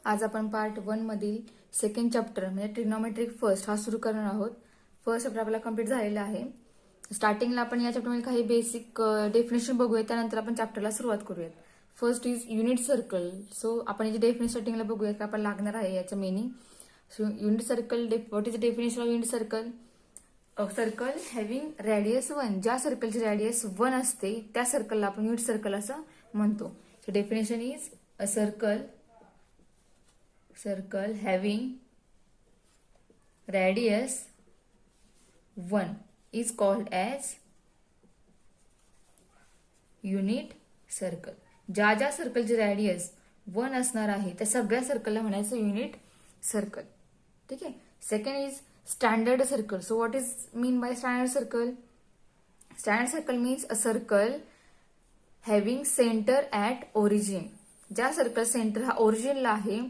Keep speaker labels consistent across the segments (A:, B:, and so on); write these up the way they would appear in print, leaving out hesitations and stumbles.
A: आज आपण पार्ट 1 मधील सेकंड चॅप्टर म्हणजे ट्रिग्नोमेट्रिक फर्स्ट हा सुरू करणार आहोत. फर्स्ट चॅप्टर आपला कंप्लीट झालेला आहे. स्टार्टिंगला आपण या चॅप्टरमध्ये काही बेसिक डेफिनेशन बघूया, त्यानंतर आपण चॅप्टरला सुरुवात करूयात. First is unit circle. So आपण याची डेफिनेशन स्टार्टिंगला बघूया की आपण लागणार आहे याचं meaning. So unit circle, what is the definition of unit circle? Circle having radius 1. ज्या सर्कलची रेडियस 1 असते त्या सर्कलला आपण युनिट सर्कल असं म्हणतो. So definition is a circle having radius 1 is called as unit circle. ज्या ज्या सर्कलची रेडियस 1 असणार आहे त्या सगळ्या सर्कलला म्हणायचं युनिट सर्कल. ठीक आहे. Second is standard circle. So what is mean by standard circle? Standard circle means a circle having centre at origin. ज्या सर्कल सेंटर हा ओरिजिनला आहे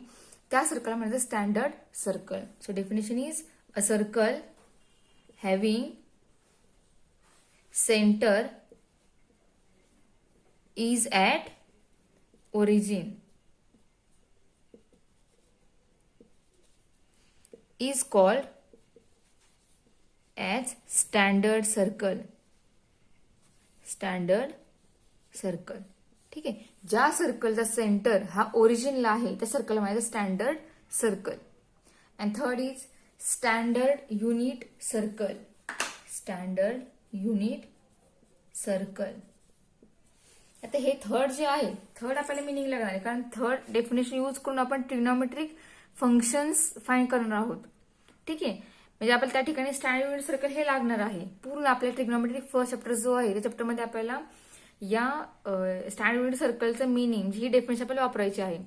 A: त्या सर्कलला म्हणायचं standard circle. So definition is a circle having centre is at origin is called as standard circle. Standard circle. ठीक आहे. ज्या सर्कलचा centre हा ओरिजिनला आहे त्या सर्कल म्हणायचं standard circle. And third is standard unit circle. Standard unit circle. आता हे third जे आहे, थर्ड आपल्याला मिनिंग लागणार आहे, कारण थर्ड डेफिनेशन यूज करून आपण ट्रिग्नोमेट्रिक फंक्शन्स फाइंड करणार आहोत. ठीक आहे. म्हणजे आपल्याला त्या ठिकाणी स्टँडर्ड युनिट सर्कल हे लागणार आहे. पूर्ण आपल्या ट्रिग्नोमेट्रिक फर्स्ट चॅप्टर जो आहे त्या चॅप्टरमध्ये आपल्याला या स्टँडर्ड युनिट सर्कलचं मिनिंग ही डेफिनेशन आपल्याला वापरायची आहे.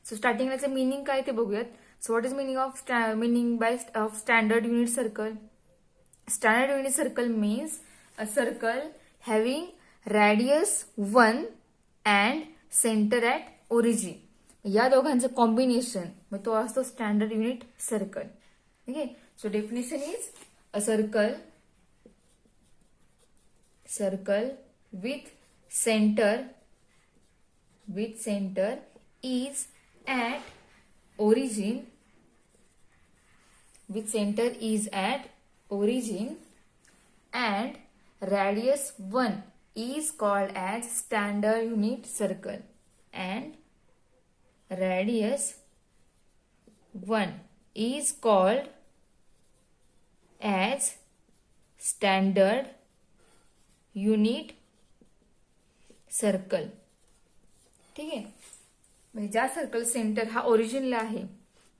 A: सो स्टार्टिंगला मिनिंग काय ते बघूयात. So what is meaning by of standard unit circle? Standard unit circle means a circle having radius 1 and centre at origin. या दोघांचं कॉम्बिनेशन मग तो असतो स्टँडर्ड युनिट सर्कल. ठीक आहे. So definition is a circle with centre is at origin and radius 1 is called as standard unit circle. And radius 1 is called as standard unit circle. ठीक आहे. म्हणजे ज्या सर्कल सेंटर हा ओरिजिनला आहे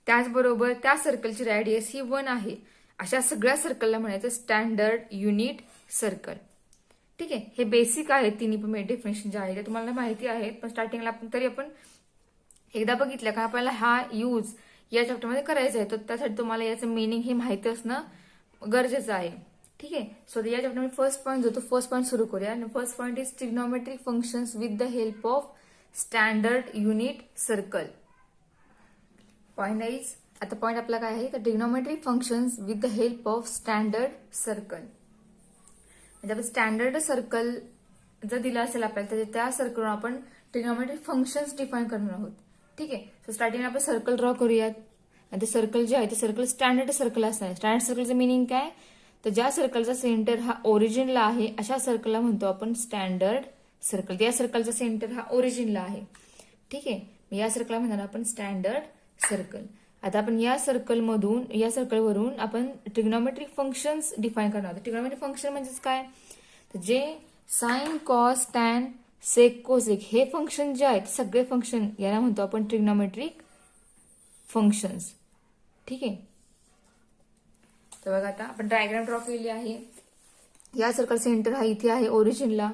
A: त्याचबरोबर त्या सर्कलची रेडियस ही 1 आहे अशा सगळ्या सर्कलला म्हणायचं स्टँडर्ड युनिट सर्कल. ठीक आहे. हे बेसिक आहे तिन्ही पण डेफिनेशन जे आहे ते तुम्हाला माहिती आहेत, पण स्टार्टिंगला आपण एकदा बघितलं का आपल्याला हा यूज या चॅप्टरमध्ये करायचा आहे, तर त्यासाठी तुम्हाला याचं मिनिंग हे माहिती असणं गरजेचं आहे. ठीक आहे. सो या चॅप्टरमध्ये फर्स्ट पॉईंट जो तो फर्स्ट पॉईंट सुरू करूया. First point is trigonometric functions with the help of standard unit circle. Point is आता पॉईंट आपला काय आहे तर trigonometric functions with the help of standard circle. म्हणजे आपण स्टँडर्ड सर्कल जर दिला असेल आपल्याला तर त्या सर्कलवर आपण ट्रिग्नोमेट्रिक फंक्शन्स डिफाईन करणार आहोत. ठीक आहे. सो स्टार्टिंगला आपण सर्कल ड्रॉ करूयात. आणि ते सर्कल जे आहे ते सर्कल स्टँडर्ड सर्कल असणार. स्टँडर्ड सर्कलचं मिनिंग काय तर ज्या सर्कलचा सेंटर हा ओरिजिनला आहे अशा सर्कलला म्हणतो आपण स्टँडर्ड सर्कल. या सर्कलचा सेंटर हा ओरिजिनला आहे. ठीक आहे. या सर्कलला म्हणणार आपण स्टँडर्ड सर्कल. आता आपण या सर्कलवरून आपण ट्रिग्नोमेट्रिक फंक्शन्स डिफाईन करणार आहोत. ट्रिग्नोमेट्रिक फंक्शन म्हणजेच काय तर जे sign, cos, tan, sec, cosec हे फंक्शन जे आहेत सगळे फंक्शन याला म्हणतो आपण ट्रिग्नोमेट्रिक फंक्शन्स. ठीक आहे. तर बघा आता आपण डायग्राम ड्रॉ केली आहे. या सर्कल सेंटर हा इथे आहे ओरिजिनला.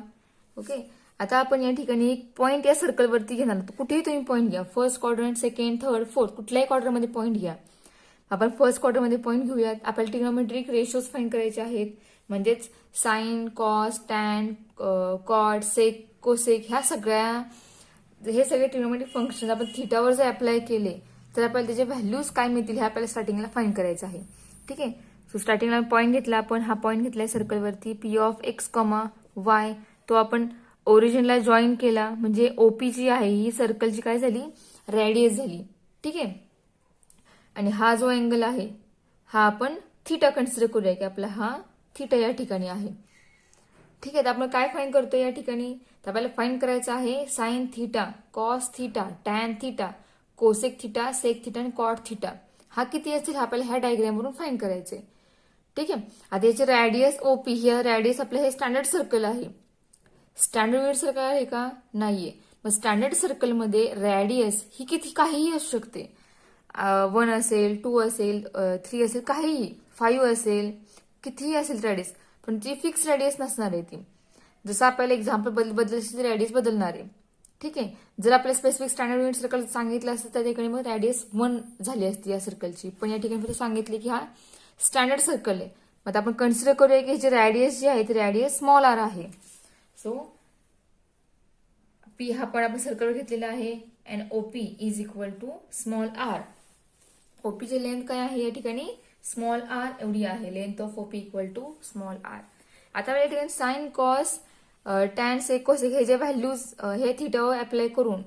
A: ओके. आता आपण या ठिकाणी एक पॉईंट या सर्कलवरती घेणार आहोत. कुठेही तुम्ही पॉईंट घ्या, first quadrant, second, third, fourth, कुठल्याही क्वाड्रंटमध्ये पॉईंट घ्या. आपण फर्स्ट क्वाड्रंटमध्ये पॉईंट घेऊयात. आपल्याला ट्रिग्नोमेट्रिक रेशोज फाइंड करायचे आहेत. म्हणजेच साइन, कॉस, टॅन, कॉट, सेक, कोसेक हे सगळे ट्रिग्नोमेट्रिक फंक्शन आपण थीटावर जर अप्लाय केले तर आपल्याला त्याचे व्हॅल्यूज काय मिळतील हे आपल्याला स्टार्टिंगला फाइंड करायचं आहे. ठीक आहे. सो स्टार्टिंगला पॉईंट घेतला आपण, हा पॉईंट घेतलाय सर्कलवरती पी ऑफ एक्स, वाय. तो आपण ओरिजिनला जॉईन केला म्हणजे ओपी जी आहे ही सर्कलची काय झाली रेडियस झाली. ठीक आहे. आणि हा जो अँगल आहे हा आपण थिटा कन्सिडर करूया की आपला हा थिटा या ठिकाणी आहे. ठीक आहे, तर आपण काय फाईन करतो या ठिकाणी, तर आपल्याला फाईन करायचं आहे sine theta, cos theta, tan theta, cosec theta, sec theta आणि कॉट थिटा. हा किती असतील हा आपल्याला ह्या डायग्रामवरून फाईन करायचे. ठीक आहे, आता याचे रॅडियस ओपी, ही रॅडियस आपलं हे स्टँडर्ड सर्कल आहे. स्टँडर्ड युनिट सर्कल आहे का, नाहीये. मग स्टँडर्ड सर्कलमध्ये रॅडियस ही किती काहीही असू शकते. 1 असेल, 2 असेल, 3 असेल, काहीही, 5 असेल, कितीही असेल रॅडियस, पण ती फिक्स रॅडियस नसणार आहे ती. जसं आपल्याला एक्झाम्पल बदलशी रॅडियस बदलणार आहे. ठीक आहे, जर आपल्याला स्पेसिफिक स्टँडर्ड युनिट सर्कल सांगितलं असतं त्या ठिकाणी मग रॅडियस 1 झाली असती या सर्कलची, पण या ठिकाणी फक्त सांगितले की हा स्टँडर्ड सर्कल आहे. मग आपण कन्सिडर करूया की जे रॅडियस जे आहे ते रॅडियस स्मॉल आर आहे. सो पी हा पण आपण सर्कल घेतलेला आहे and OP is equal to small R. ओपीची लेंथ काय आहे या ठिकाणी, स्मॉल आर एवढी आहे. Length of OP equal to small R. आता या ठिकाणी sine, cos, tan, sec, cosec हे जे व्हॅल्यूज हे थिटावर अप्लाय करून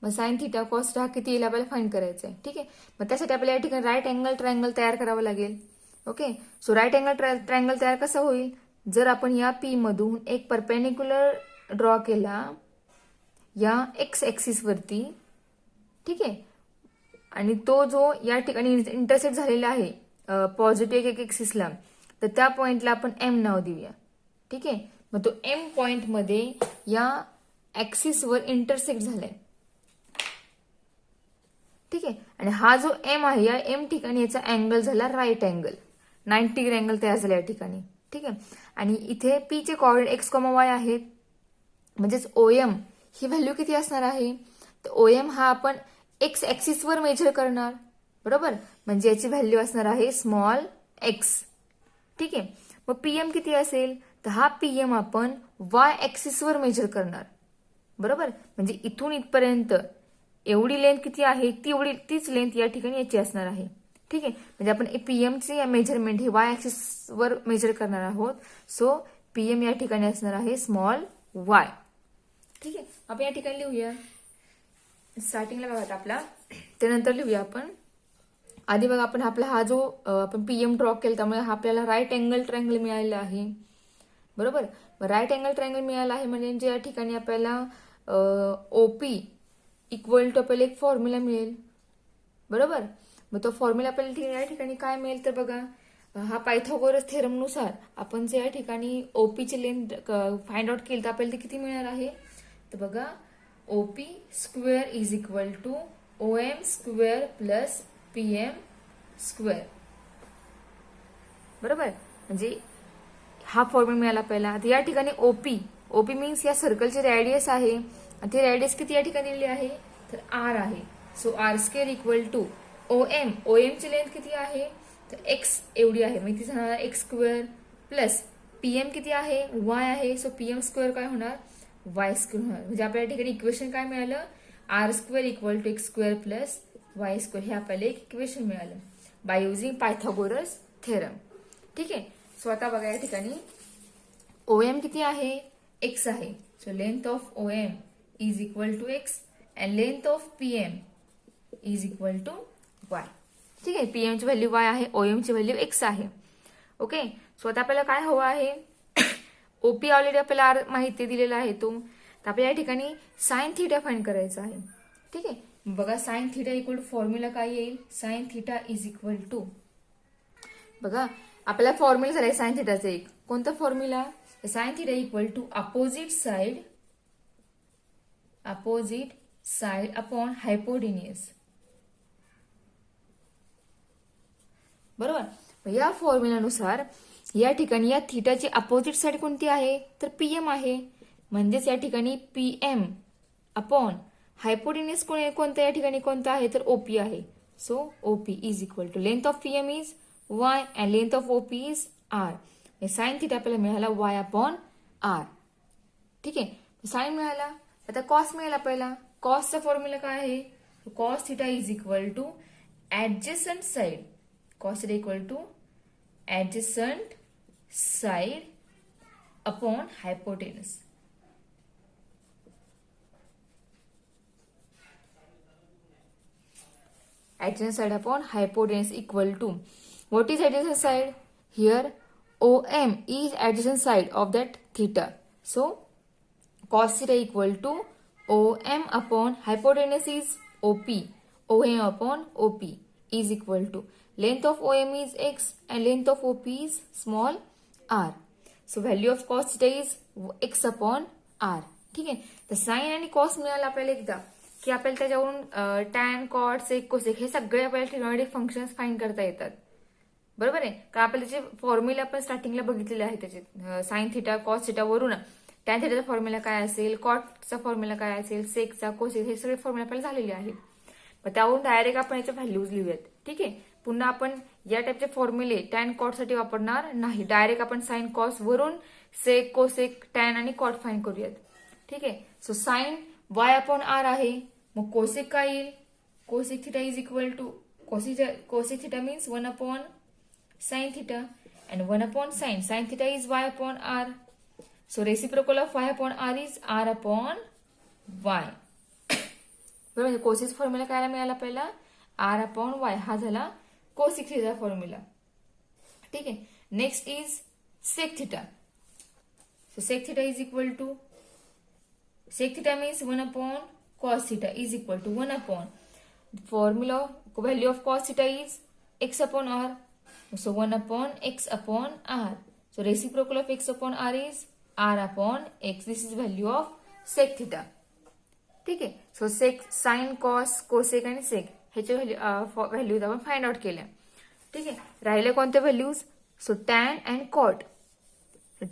A: मग साइन थिटा कॉस हा किती येईल आपल्याला फाइंड करायचं आहे. ठीक आहे, मग त्यासाठी आपल्याला या ठिकाणी राईट अँगल ट्रायंगल तयार करावं लागेल. Okay, so right angle triangle तयार कसं होईल, जर आपण या पी मधून एक परपेंडिक्युलर ड्रॉ केला या एक्स ऍक्सिस वरती, ठीक आहे, आणि तो जो या ठिकाणी इंटरसेक्ट झालेला आहे पॉझिटिव्ह एक ऍक्सिसला, तर त्या पॉइंटला आपण एम नाव देऊया. ठीक आहे, मग तो एम पॉइंट मध्ये या ऍक्सिसवर इंटरसेक्ट झालाय. ठीक आहे, आणि हा जो एम आहे या एम ठिकाणी याचा अँगल झाला राईट अँगल, 90 डिग्री अँगल तयार झाला या ठिकाणी. ठीक आहे, आणि इथे पी चे कॉर्डिनेट एक्स, वाय आहेत, म्हणजेच ओएम ही व्हॅल्यू किती असणार आहे, तर ओएम हा आपण एक्स ऍक्सिसवर मेजर करणार. बरोबर, म्हणजे याची व्हॅल्यू असणार आहे स्मॉल एक्स. ठीक आहे, मग पीएम किती असेल, तर हा पीएम आपण वाय ऍक्सिसवर मेजर करणार. बरोबर, म्हणजे इथून इथपर्यंत एवढी लेंथ किती आहे तीच लेंथ या ठिकाणी याची असणार आहे. ठीक आहे, म्हणजे आपण पीएमचे मेजरमेंट हे वाय ऍक्सिसवर मेजर करणार आहोत. सो पीएम या ठिकाणी असणार आहे स्मॉल वाय. ठीक आहे, आपण या ठिकाणी लिहूया. स्टार्टिंगला बघा आपला, त्यानंतर लिहूया आपण. आधी बघा आपण आपला हा जो आपण पीएम ड्रॉ केला त्यामुळे हा आपल्याला राईट अँगल ट्रायंगल मिळालेला आहे. बरोबर, राईट अँगल ट्रायंगल मिळाला आहे म्हणजे या ठिकाणी आपल्याला ओपी इक्वल टू आपल्याला एक फॉर्म्युला मिळेल. बरोबर, मग तो फॉर्म्युला आपल्याला या ठिकाणी काय मिळेल, तर बघा हा पायथागोरस थेरमनुसार आपण जे या ठिकाणी ओपीची लेंथ फाइंड आउट केली तर आपल्याला ते किती मिळणार आहे, तर बघा OP square is equal to OM square plus PM square. बरोबर, म्हणजे हा फॉर्म्युला मिळाला पहिला. आता या ठिकाणी ओपी मीन्स या सर्कलची रॅडियस आहे आणि ती रॅडियस किती या ठिकाणी दिलेली आहे, तर आर आहे. So R square equal to OM ची लेंथ किती आहे, तर एक्स एवढी आहे, म्हणजे ती जाणार एक्स स्क्वेअर प्लस पीएम किती आहे, वाय आहे. सो पीएम स्क्वेअर काय होणार, वाय स्क्वेअर होणार. म्हणजे आपल्या ठिकाणी इक्वेशन काय मिळालं, r square equal to x square plus y square, हे आपल्याला एक इक्वेशन मिळालं बाय युझिंग पायथागोरस थेरम. ठीक आहे, सो आता बघा या ठिकाणी ओएम किती आहे, एक्स आहे. So length of OM is equal to x and length of PM is equal to y. ठीक आहे, पीएम ची व्हॅल्यू वाय आहे, ओएम ची व्हॅल्यू एक्स आहे. ओके, सो आता आपल्याला काय हवं आहे, ओपी ऑलरेडी आपल्याला माहिती दिलेला आहे तो, तर आपल्या या ठिकाणी साइन थिटा फाइंड करायचा आहे. ठीक आहे, बघा sine theta equal to formula काय येईल, sine theta is equal to, बघा आपल्याला फॉर्म्युला झालाय साइन थिटाचा एक, कोणता formula, sine theta equal to opposite side upon hypotenuse. बरोबर, या फॉर्म्युलानुसार या ठिकाणी या थिटाची अपोजिट साइड कोणती आहे, तर पीएम आहे. म्हणजेच या ठिकाणी पीएम अपॉन हायपोटेन्युअस कोणता या ठिकाणी कोणता आहे, तर ओपी आहे. So OP is equal to length of PM is y and length of OP is r. Sine theta आपल्याला मिळाला वाय अपॉन आर. ठीक आहे, साइन मिळाला. आता कॉस मिळाला पहिला. कॉसचा फॉर्म्युला काय आहे, cos theta is equal to adjacent side, cos theta equal to adjacent side upon hypotenuse. adjacent side upon hypotenuse equal to. What is adjacent side? Here OM is adjacent side of that theta. So cos theta equal to OM upon hypotenuse is OP. OM upon OP is equal to length of OM is x and length of OP is small r. So value of cos theta is x upon r. ठीक आहे. तर sign आणि cos मिळाला आपल्याला एकदा की आपल्याला त्याच्यावरून टॅन कॉट सेक कोसेक हे सगळे आपल्याला ट्रिग्नोमेट्रिक फंक्शन्स फाइंड करता येतात. बरोबर आहे. कारण आपल्याला त्याचे फॉर्म्युला आपण स्टार्टिंगला बघितलेले आहे त्याचे साइन थिटा कॉस थिटा वरून टॅन थिटाचा फॉर्म्युला काय असेल, कॉटचा फॉर्म्युला काय असेल, सेकचा कोसेक हे सगळे फॉर्म्युला आपल्याला झालेले आहेत. मग त्यावरून डायरेक्ट आपण याच्या व्हॅल्यूज लिहूयात. ठीक आहे. पुन्हा आपण या टाइपचे फॉर्म्युले टॅन कॉट साठी वापरणार नाही. डायरेक्ट आपण साइन कॉस वरून सेक कोसेक टॅन आणि कॉट फाइंड करूयात. ठीक आहे. So sine y upon r आहे. मग कोसेक काय येईल? Cosec theta is equal to cosec theta means 1 upon sine theta and 1 upon sine theta is y upon r. So reciprocal of y upon r is r upon y. बरोबर. Cosec formula काय मिळाला आपल्याला? R upon Y हा झाला cosec theta formula. ठीक आहे. Next is sec theta. So sec theta is equal to sec theta means 1 upon cos theta is equal to 1 upon formula value of cos theta is x upon r. So 1 upon x upon r. So reciprocal of x upon r is r upon x. This is value of sec theta. ठीक आहे. So सेक sine cos cosec आणि सेक ह्याच्या values आपण find out केल्या. ठीक आहे. राहिले कोणत्या values? So tan and cot.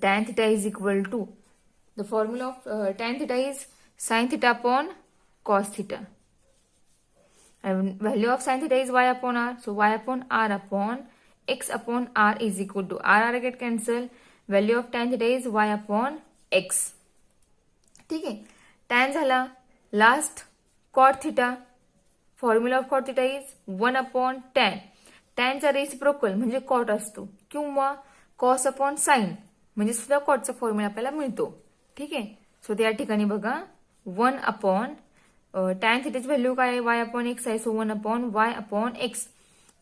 A: Tan theta is equal to the formula of tan theta is sin theta upon cos theta and value of sin theta is y upon r. So y upon r upon x upon r is equal to r get cancel. Value of tan theta is y upon x. ठीक आहे. tan झाला. Last cot theta. Formula of cot theta is 1 upon tan. tan चा reciprocal म्हणजे cot असतो किंवा cos upon sin म्हणजे सुद्धा cotचा formula आपल्याला मिळतो. ठीक आहे. सो त्या ठिकाणी बघा 1 अपॉन टॅन थिटाची व्हॅल्यू काय आहे? वाय अपॉन एक्स आहे. So 1 upon y upon x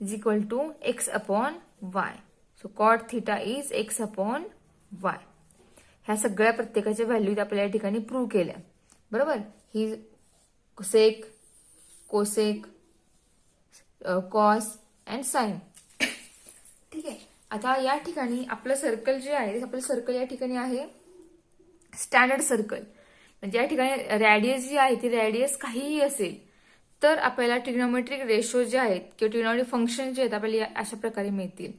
A: is equal to x upon y. So cot theta is x upon y. ह्या सगळ्या प्रत्येकाच्या व्हॅल्यू आपल्याला या ठिकाणी प्रूव्ह केल्या. बरोबर. ही sec cosec cos and sine. ठीक आहे. आता या ठिकाणी आपलं सर्कल जे आहे आपलं सर्कल या ठिकाणी आहे स्टँडर्ड सर्कल. म्हणजे या ठिकाणी रॅडियस जी आहे ती रॅडियस काहीही असेल तर आपल्याला ट्रिग्नोमेट्रिक रेशो जे आहेत किंवा ट्रिग्नोमेट्रिक फंक्शन जे आहेत आपल्याला अशा प्रकारे मिळतील.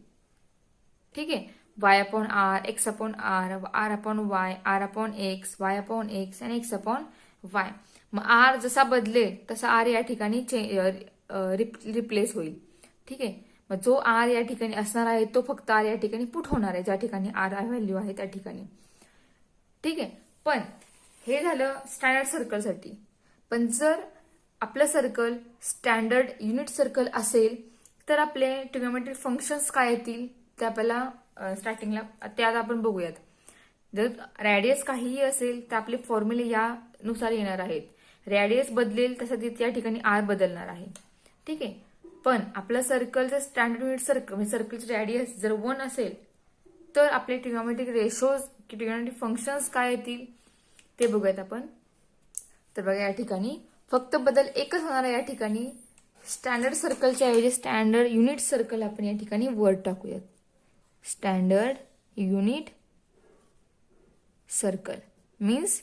A: ठीक आहे. Y upon r, x upon r, r upon y, r upon x, y upon x आणि एक्स अपॉन वाय. मग आर जसा बदलेल तसा आर या ठिकाणी रिप्लेस होईल. ठीक आहे. मग जो आर या ठिकाणी असणार आहे तो फक्त आर या ठिकाणी पुट होणार आहे ज्या ठिकाणी आर व्हॅल्यू आहे त्या ठिकाणी. ठीक आहे. पण हे झालं स्टँडर्ड सर्कलसाठी. पण जर आपलं सर्कल स्टँडर्ड युनिट सर्कल असेल तर आपले ट्रिग्नोमेट्रिक फंक्शन्स काय येतील ते आपल्याला स्टार्टिंगला ते आता आपण बघूयात. जर रॅडियस काहीही असेल तर आपले फॉर्म्युले यानुसार येणार आहेत. रॅडियस बदलेल तसं त्या ठिकाणी आर बदलणार आहे. ठीक आहे. पण आपलं सर्कल जर स्टँडर्ड युनिट सर्कल म्हणजे सर्कलचे रॅडियस जर 1 असेल तर आपले ट्रिग्नोमेट्रिक रेशोज की ट्रिग्नोमेट्रिक फंक्शन्स काय येतील ते बघूयात आपण. तर बघा या ठिकाणी फक्त बदल एकच होणार आहे. या ठिकाणी स्टँडर्ड सर्कलच्या ऐवजी स्टँडर्ड युनिट सर्कल आपण या ठिकाणी वर्ड टाकूयात. Standard unit circle means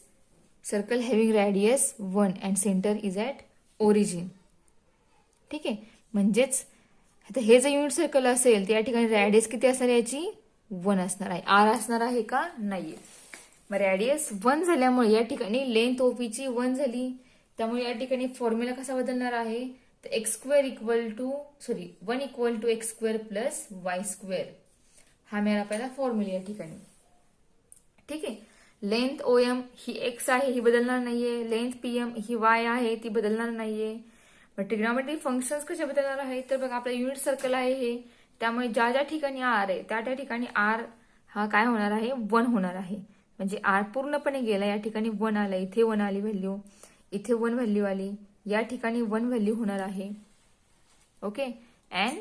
A: circle having radius 1 and centre is at origin. ठीक आहे. म्हणजेच आता हे जर युनिट सर्कल असेल तर या ठिकाणी रॅडियस किती असणार याची 1 असणार आहे. आर असणार आहे का? नाहीये. मग रॅडियस 1 झाल्यामुळे या ठिकाणी लेंथ ओपीची 1 झाली. त्यामुळे या ठिकाणी फॉर्म्युला कसा बदलणार आहे तर x square equal to 1 equal to x square plus y square हा मिळाला आपल्याला फॉर्म्युला या ठिकाणी. ठीक आहे. लेंथ ओएम ही एक्स आहे ही बदलणार नाहीये. लेंथ पीएम ही वाय आहे ती बदलणार नाहीये. मग ट्रिग्नोमेट्रिक फंक्शन्स कसे बदलणार आहे तर बघा आपलं युनिट सर्कल आहे हे. त्यामुळे ज्या ज्या ठिकाणी आर आहे त्या त्या ठिकाणी आर हा काय होणार आहे 1 होणार आहे. म्हणजे आर पूर्णपणे गेला. या ठिकाणी 1 आला. इथे 1 आली व्हॅल्यू. इथे 1 व्हॅल्यू आली. या ठिकाणी 1 व्हॅल्यू होणार आहे. ओके. अँड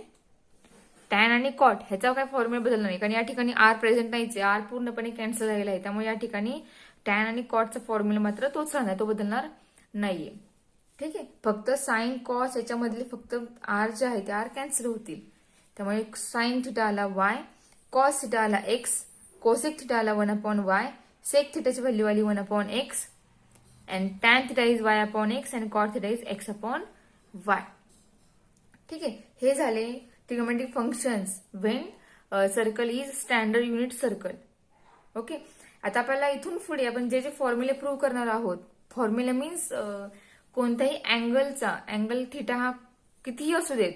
A: टॅन आणि कॉट ह्याचा काय फॉर्म्युला बदलणार नाही, कारण या ठिकाणी आर प्रेझेंट नाहीच आहे, आर पूर्णपणे कॅन्सल झालेला आहे. त्यामुळे या ठिकाणी टॅन आणि कॉटचा फॉर्म्युला मात्र तोच राहणार, तो बदलणार नाहीये. ठीक आहे. फक्त साइन कॉस याच्यामधले फक्त आर जे आहे ते आर कॅन्सल होतील. त्यामुळे साइन थिटा आला वाय, कॉस थिटा आला एक्स, कोसेक थिटा आला 1/y, सेक थिटाची व्हॅल्यू आली 1/x, and tan theta is y upon x and cot theta is x upon y. ठीक आहे. हे झाले trigonometric functions when circle is standard unit circle. Okay. आता आपल्याला इथून पुढे आपण जे जे फॉर्म्युले प्रूव्ह करणार आहोत, फॉर्म्युला मीन्स कोणत्याही अँगलचा, अँगल थिटा हा कितीही असू देत,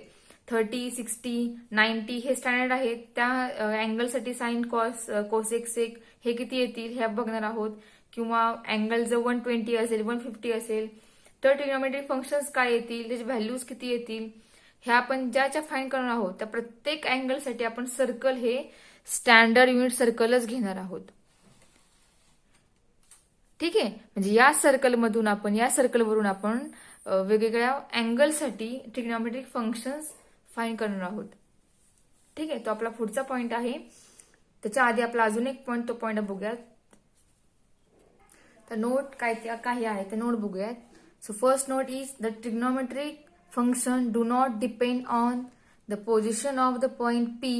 A: 30, 60, 90 हे स्टँडर्ड आहेत. त्या अँगलसाठी साइन कॉस कोसेक सेक हे किती येतील हे बघणार आहोत. किंवा अँगल जर 120 असेल, 150 असेल तर ट्रिग्नोमेट्रिक फंक्शन्स काय येतील, त्याची व्हॅल्यूज किती येतील, ह्या आपण ज्या फाइंड करणार आहोत त्या प्रत्येक अँगलसाठी आपण सर्कल हे स्टँडर्ड युनिट सर्कलच घेणार आहोत. ठीक आहे. म्हणजे या सर्कलमधून आपण, या सर्कलवरून आपण वेगवेगळ्या अँगलसाठी ट्रिग्नोमेट्रिक फंक्शन्स फाइंड करणार आहोत. ठीक आहे. तो आपला पुढचा पॉइंट आहे. त्याच्या आधी आपला अजून एक पॉइंट, तो पॉइंट बघूयात. तर नोट काय आहे ते नोट बघूयात. So first note is the trigonometric function do not depend on the position of the point P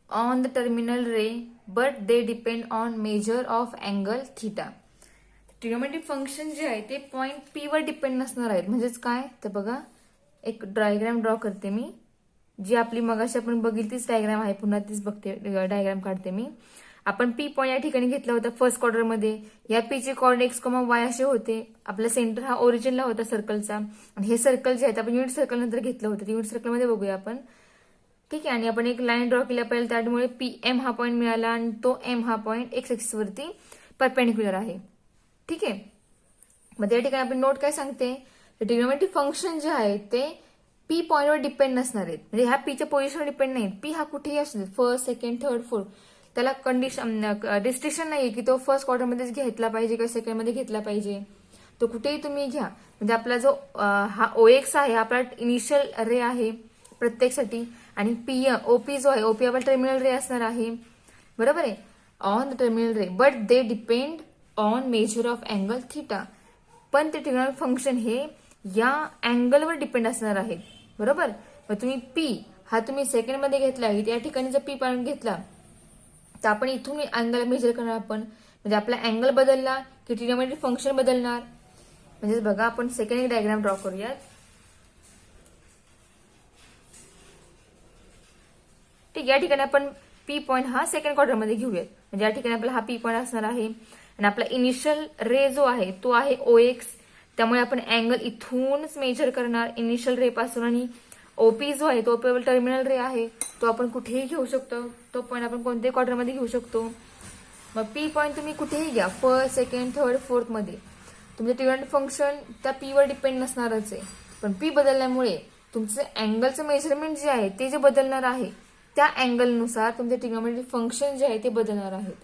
A: on the terminal ray, but they depend on measure of angle theta. Trigonometric function जे आहे ते point P वर depend नसणार आहेत. म्हणजेच काय तर बघा, एक डायग्राम ड्रॉ करते मी, जी आपली मगाशी आपण बघितली तीच डायग्राम आहे, पुन्हा तीच बघते, डायग्राम काढते मी. आपण पी पॉईंट या ठिकाणी घेतला होता फर्स्ट क्वार्टरमध्ये. या पीचे कॉर्डिनेट एक्स, वाय असे होते. आपला सेंटर हा ओरिजिनला होता सर्कलचा. आणि हे सर्कल जे आहेत आपण युनिट सर्कल नंतर घेतलं होतं, युनिट सर्कलमध्ये बघूया आपण. ठीक आहे. आणि आपण एक लाईन ड्रॉ केली पाहिजे, त्यामुळे पी एम हा पॉईंट मिळाला आणि तो एम हा पॉईंट एक्स एक्सिस वरती परपेंडिक्युलर आहे. ठीक आहे. मग त्या ठिकाणी आपण नोट काय सांगते, ट्रिग्नोमेट्रिक फंक्शन जे आहे ते पी पॉईंटवर डिपेंड नसणार आहेत. म्हणजे ह्या पीच्या पोझिशनवर डिपेंड नाही. पी हा कुठेही असू दे, फर्स्ट, सेकंड, थर्ड, फोर्थ, त्याला कंडिशन रिस्ट्रिक्शन नाहीये की तो फर्स्ट क्वार्टरमध्येच घेतला पाहिजे किंवा सेकंड मध्ये घेतला पाहिजे. तो कुठेही तुम्ही घ्या. म्हणजे आपला जो हा OX आहे, आपला इनिशियल रे आहे प्रत्येकसाठी. आणि OP जो आहे, OP आपला टर्मिनल रे असणार आहे. बरोबर आहे, on the terminal ray, but they depend on measure of angle theta. पण ते ट्रिग्नोमेट्रिक फंक्शन हे या अँगलवर डिपेंड असणार आहे. बरोबर. मग तुम्ही P हा तुम्ही सेकंड मध्ये घेतला आहे, या ठिकाणी जर P पॉईंट घेतला तर आपण इथून अँगल मेजर करणार. आपण म्हणजे आपला अँगल बदलला की ट्रिग्नोमेट्रिक फंक्शन बदलणार. म्हणजे बघा, आपण सेकंड एक डायग्राम ड्रॉ करूयात. ठीक. या ठिकाणी आपण पी पॉईंट हा सेकंड क्वार्टरमध्ये घेऊयात. म्हणजे या ठिकाणी आपला हा पी पॉईंट असणार आहे आणि आपला इनिशियल रे जो आहे तो आहे OX. त्यामुळे आपण अँगल इथूनच मेजर करणार इनिशियल रे पासून. आणि OP जो आहे तो टर्मिनल रे आहे, तो आपण कुठेही घेऊ शकतो. तो पॉईंट आपण कोणत्याही क्वार्टरमध्ये घेऊ शकतो. मग पी पॉईंट तुम्ही कुठेही घ्या, फर्स्ट, सेकंड, थर्ड, फोर्थ मध्ये, तुमचं ट्रिग्नोमेट्रिक फंक्शन त्या पी वर डिपेंड नसणारच आहे. पण पी बदलल्यामुळे तुमचं अँगलचं मेजरमेंट जे आहे ते जे बदलणार आहे, त्या अँगलनुसार तुमचे ट्रिग्नोमेट्रिक फंक्शन जे आहे ते बदलणार आहेत.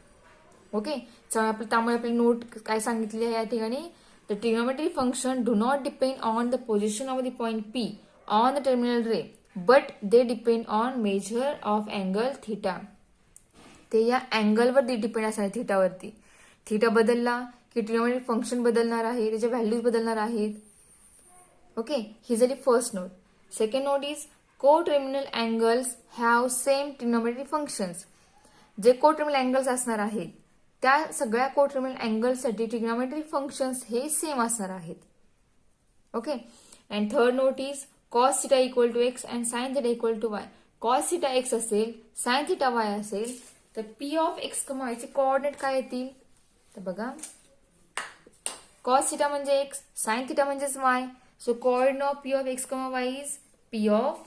A: ओके. त्यामुळे आपली नोट काय सांगितली आहे या ठिकाणी, the trigonometric function do not depend on the position of the point P on the terminal ray, but they depend on measure of angle theta. ते या अँगलवर डिपेंड असणार आहे, थिटावरती. थिटा बदलला की ट्रिग्नोमेट्रिक फंक्शन बदलणार आहे, त्याच्या व्हॅल्यूज बदलणार आहेत. ओके. ही झाली first note. Second note is coterminal angles have same trigonometric functions. जे को-टर्मिनल अँगल्स असणार आहेत त्या सगळ्या को-टर्मिनल अँगल्ससाठी ट्रिग्नोमेट्रिक फंक्शन्स हे सेम असणार आहेत. Okay. And third note is cos theta equal to x and sine theta equal to y. Cos theta x असेल, साइन थिटा वाय असेल, तर पी ऑफ एक्स वाय चे कोऑर्डिनेट काय येतील तर बघा, कॉस थिटा म्हणजे एक्स, साइन थिटा म्हणजेच Y. So coordinate of P of x Y is P of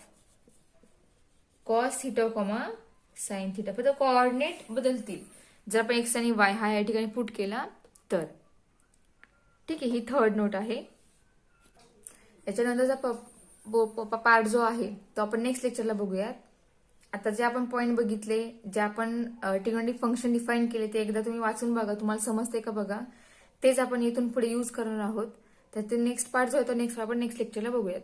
A: cos theta sine theta. फक्त कोऑर्डिनेट बदलतील जर आपण एक्स आणि वाय हा या ठिकाणी पुट केला तर. ठीक आहे. ही थर्ड नोट आहे. याच्यानंतरचा पार्ट जो आहे तो आपण नेक्स्ट लेक्चरला बघूयात. आता जे आपण पॉईंट बघितले, जे आपण ट्रिग्नोमेट्रिक फंक्शन डिफाईन केले, ते एकदा तुम्ही वाचून बघा, तुम्हाला समजते का बघा. तेच आपण इथून पुढे यूज करणार आहोत. तर ते नेक्स्ट पार्ट जो आहे तो नेक्स्ट आपण नेक्स्ट लेक्चरला बघूयात.